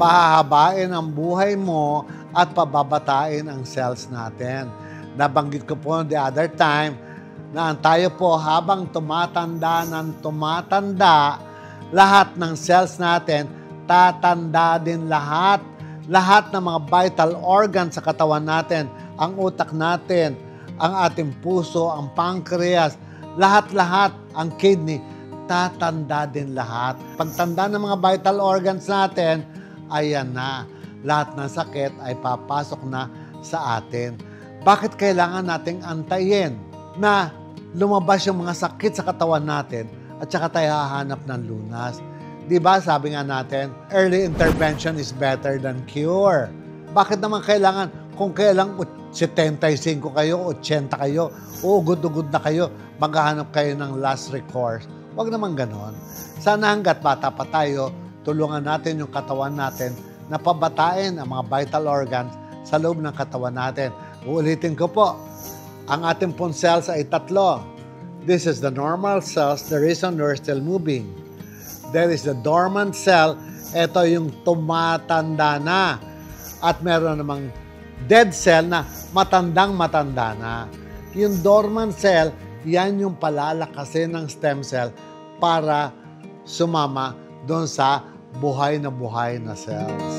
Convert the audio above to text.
pahahabain ang buhay mo at pababatain ang cells natin. Nabanggit ko po the other time na tayo po habang tumatanda ng tumatanda, lahat ng cells natin tatanda din lahat. Lahat ng mga vital organs sa katawan natin, ang utak natin, ang ating puso, ang pancreas, lahat-lahat, ang kidney, tatanda din lahat. Pagtanda ng mga vital organs natin, ayan na, lahat ng sakit ay papasok na sa atin. Bakit kailangan nating antayin na lumabas yung mga sakit sa katawan natin at saka tayo hahanap ng lunas? Diba, sabi nga natin, early intervention is better than cure. Bakit naman kailangan, kung kailang 75 kayo, 80 kayo, ugod-ugod na kayo, maghahanap kayo ng last recourse? Huwag naman ganon. Sana hanggat bata pa tayo, tulungan natin yung katawan natin na pabatain ang mga vital organs sa loob ng katawan natin. Uulitin ko po, ang ating pong cells ay 3. This is the normal cells, the reason we're still moving. There is the dormant cell, ito yung tumatanda na. At meron namang dead cell na matandang-matanda na. Yung dormant cell, yan yung palalakasin ng stem cell para sumama doon sa buhay na cells.